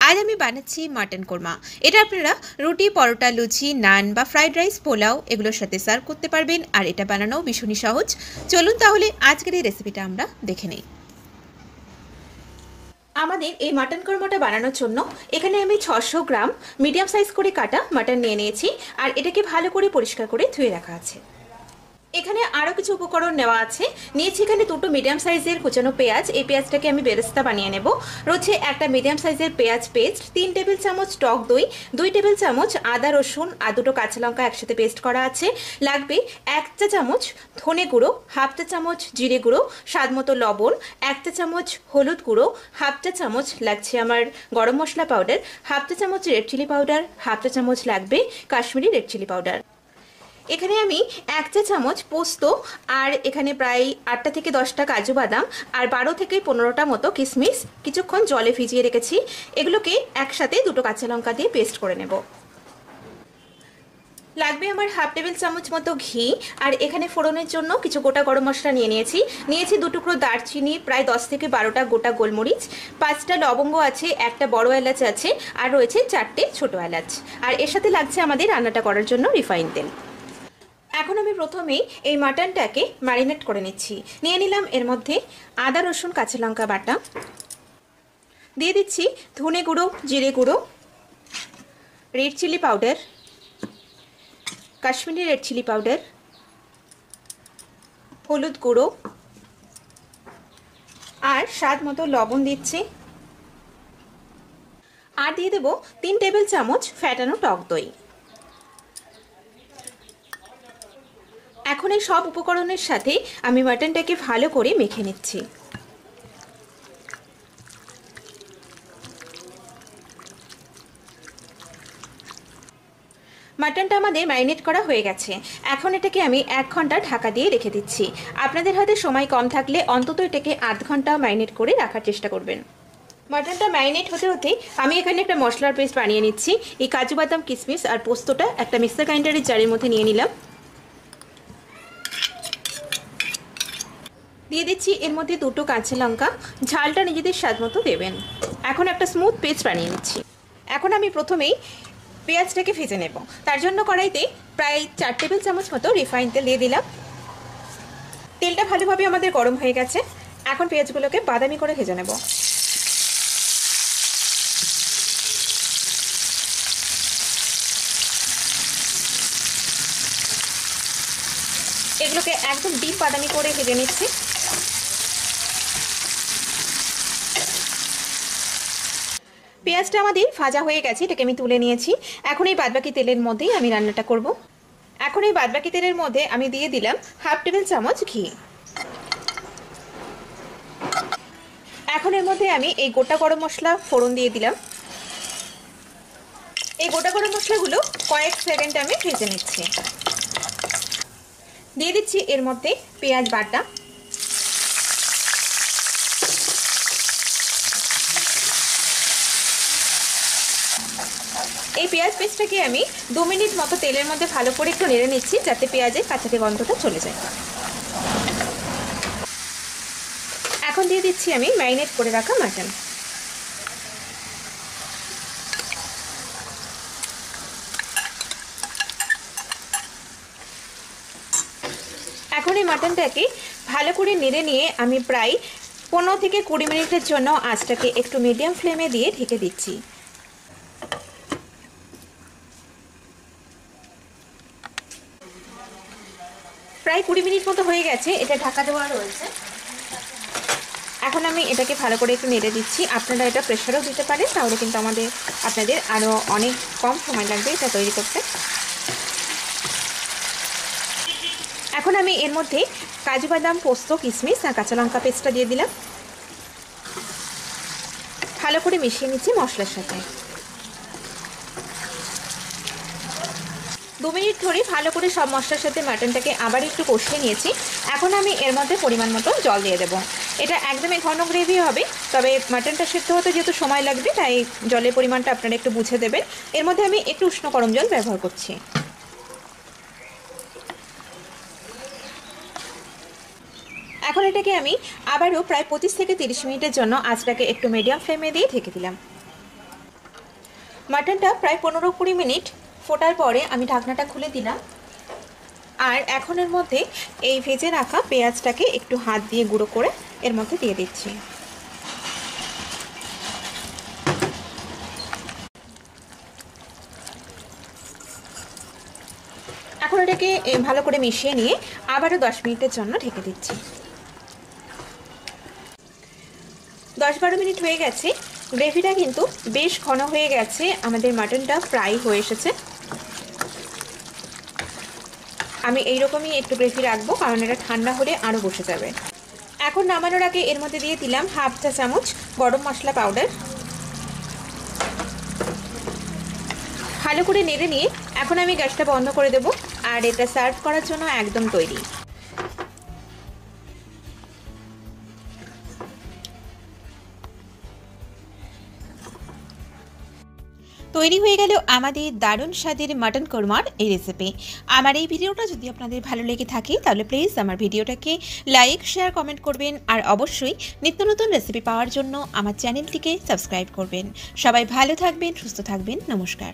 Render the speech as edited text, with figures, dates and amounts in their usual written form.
আজ আমি বানাচ্ছি মাটন কোরমা। এটা আপনারা রুটি, পরোটা, লুচি, নান বা ফ্রাইড রাইস, পোলাও এগুলোর সাথে সার্ভ করতে পারবেন। আর এটা বানানো ভীষণই সহজ। চলুন তাহলে আজকের এই রেসিপিটা আমরা দেখে নেই। আমাদের এই মাটন কোরমাটা বানানোর জন্য এখানে আমি 600 গ্রাম মিডিয়াম সাইজ করে কাটা মাটন নিয়ে নিয়েছি। আর এটাকে ভালো করে পরিষ্কার করে ধুয়ে রাখা আছে। এখানে আরও কিছু উপকরণ নেওয়া আছে। নিয়েছি এখানে দুটো মিডিয়াম সাইজের কুচানো পেঁয়াজ। এই পেঁয়াজটাকে আমি বেরেস্তা বানিয়ে নেব। রয়েছে একটা মিডিয়াম সাইজের পেঁয়াজ পেস্ট, 3 টেবিল চামচ টক দই, 2 টেবিল চামচ আদা রসুন আর দুটো কাঁচা লঙ্কা একসাথে পেস্ট করা আছে। লাগবে 1 চা চামচ ধনে গুঁড়ো, 1/2 চা চামচ জিরে গুঁড়ো, স্বাদ মতো লবণ, 1 চা চামচ হলুদ গুঁড়ো, 1/2 চা চামচ লাগছে আমার গরম মশলা পাউডার, 1/2 চা চামচ রেড চিলি পাউডার, 1/2 চা চামচ লাগবে কাশ্মীরি রেড চিলি পাউডার। এখানে আমি 1 চা চামচ পোস্ত আর এখানে প্রায় 8টা থেকে 10টা কাজু বাদাম আর 12 থেকে 15টা মতো কিশমিশ কিছুক্ষণ জলে ভিজিয়ে রেখেছি। এগুলোকে একসাথে দুটো কাঁচা লঙ্কা দিয়ে পেস্ট করে নেব। লাগবে আমার 1/2 টেবিল চামচ মতো ঘি। আর এখানে ফোড়নের জন্য কিছু গোটা গরম মশলা নিয়েছি 2 টুকরো দারচিনি, প্রায় 10 থেকে 12টা গোটা গোলমরিচ, 5টা লবঙ্গ আছে, একটা বড় এলাচ আছে আর রয়েছে 4টে ছোট এলাচ। আর এর সাথে লাগছে আমাদের রান্নাটা করার জন্য রিফাইন তেল। এখন আমি প্রথমেই এই মাটনটাকে ম্যারিনেট করে নিচ্ছি। নিয়ে নিলাম এর মধ্যে আদা রসুন কাঁচা লঙ্কা বাটা, দিয়ে দিচ্ছি ধনে গুঁড়ো, জিরে গুঁড়ো, red chilli powder, Kashmiri red chilli powder, হলুদ গুঁড়ো আর স্বাদ মতো লবণ দিচ্ছি। আর দিয়ে দেবো 3 টেবিল চামচ ফ্যাটানো টক দই। এখন এই সব উপকরণের সাথে আমি মাটনটাকে ভালো করে মেখে নিচ্ছি। মাটনটা আমাদের ম্যারিনেট করা হয়ে গেছে। এখন এটাকে আমি 1 ঘন্টা ঢাকা দিয়ে রেখে দিচ্ছি। আপনাদের হাতে সময় কম থাকলে অন্তত এটাকে আধ ঘন্টা ম্যারিনেট করে রাখার চেষ্টা করবেন। মাটনটা ম্যারিনেট হতে হতে আমি এখানে একটা মশলার পেস্ট বানিয়ে নিচ্ছি। এই কাজু বাদাম, কিশমিশ আর পোস্তটা একটা মিক্সার গ্রাইন্ডারের জারের মধ্যে নিয়ে নিলাম। দিয়ে দিচ্ছি এর মধ্যে দুটো কাঁচা লঙ্কা, ঝালটা নিজেদের স্বাদ মতো দেবেন। এখন একটা স্মুথ পেস্ট বানিয়ে নিচ্ছি। এখন আমি প্রথমেই পেঁয়াজটাকে ভেজে নেব। তার জন্য কড়াইতে প্রায় 4 টেবিল চামচ মতো রিফাইন তেল দিয়ে দিলাম। তেলটা ভালোভাবে আমাদের গরম হয়ে গেছে। এখন পেঁয়াজগুলোকে বাদামি করে ভেজে নেব। এগুলোকে একদম ডিপ বাদামি করে ভেজে নিচ্ছি। পেঁয়াজটা আমাদের ভাজা হয়ে গেছে, এটাকে আমি তুলে নিয়েছি। এখন এই বাদবাকি তেলের মধ্যেই আমি রান্নাটা করব। এখন এই বাদবাকি তেলের মধ্যে আমি দিয়ে দিলাম 1/2 টেবিল চামচ ঘি। এখন এর মধ্যে আমি এই গোটা গরম মশলা ফোড়ন দিয়ে দিলাম। এই গোটা গরম মশলাগুলো কয়েক সেকেন্ড আমি ভেজে নিচ্ছি। দিয়ে দিচ্ছি এর মধ্যে পেঁয়াজ বাটা, এই পেঁয়াজ পেস্টটাকে আমি 2 মিনিট মতো তেলের মধ্যে ভালো করে একটু নেড়ে নিচ্ছি, যাতে পেঁয়াজের কাঁচাটে গন্ধটা চলে যায়। এখন দিয়ে দিচ্ছি আমি ম্যারিনেট করে রাখা মাটন। এখন এই মাটনটাকে ভালো করে নেড়ে নিয়ে আমি প্রায় 15 থেকে 20 মিনিটের জন্য আঁচটাকে একটু মিডিয়াম ফ্লেমে দিয়ে ঢেকে দিচ্ছি। প্রায় 20 মিনিট মতো হয়ে গেছে, এটা ঢাকা দেওয়া রয়েছে। এখন আমি এটাকে ভালো করে একটু নেড়ে দিচ্ছি। আপনারা এটা প্রেসারেও দিতে পারেন, তাহলে কিন্তু আপনাদের আরও অনেক কম সময় লাগবে এটা তৈরি করতে। এখন আমি এর মধ্যে কাজু বাদাম, পোস্ত, কিশমিশ আর কাঁচা লঙ্কা পেস্টটা দিয়ে দিলাম। ভালো করে মিশিয়ে নিচ্ছি মশলার সাথে। 2 মিনিট ধরে ভালো করে সব মশলার সাথে মাটনটাকে আবার একটু কষিয়ে নিয়েছি। এখন আমি এর মধ্যে পরিমাণ মতো জল দিয়ে দেবো। এটা একদমই ঘন গ্রেভি হবে, তবে মাটনটা সেদ্ধ হতে যেহেতু সময় লাগবে তাই জলের পরিমাণটা আপনারা একটু বুঝে দেবেন। এর মধ্যে আমি একটু উষ্ণ গরম জল ব্যবহার করছি। এখন এটাকে আমি আবারও প্রায় 25 থেকে 30 মিনিটের জন্য আঁচটাকে একটু মিডিয়াম ফ্লেমে দিয়ে ঢেকে দিলাম। মাটনটা প্রায় 15-20 মিনিট ফোটার পরে আমি ঢাকনাটা খুলে দিলাম। আর এখন এর মধ্যে এই ভেজে রাখা পেঁয়াজটাকে একটু হাত দিয়ে গুঁড়ো করে এর মধ্যে দিয়ে দিচ্ছি। এখন এটাকে ভালো করে মিশিয়ে নিয়ে আবারও 10 মিনিটের জন্য ঢেকে দিচ্ছি। 10-12 মিনিট হয়ে গেছে। গ্রেভিটা কিন্তু বেশ ঘন হয়ে গেছে, আমাদের মাটনটা ফ্রাই হয়ে এসেছে। আমি এইরকমই একটু গ্রেভি রাখবো, কারণ এটা ঠান্ডা হলে আরও বসে যাবে। এখন নামানোর আগে এর মধ্যে দিয়ে দিলাম 1/2 চা চামচ গরম মশলা পাউডার। ভালো করে নেড়ে নিয়ে এখন আমি গ্যাসটা বন্ধ করে দেবো, আর এটা সার্ভ করার জন্য একদম তৈরি। তৈরি হয়ে গেল আমাদের দারুণ স্বাদের মাটন কোরমার এই রেসিপি। আমার এই ভিডিওটা যদি আপনাদের ভালো লেগে থাকে তাহলে প্লিজ আমার ভিডিওটাকে লাইক, শেয়ার, কমেন্ট করবেন, আর অবশ্যই নিত্য নতুন রেসিপি পাওয়ার জন্য আমার চ্যানেলটিকে সাবস্ক্রাইব করবেন। সবাই ভালো থাকবেন, সুস্থ থাকবেন। নমস্কার।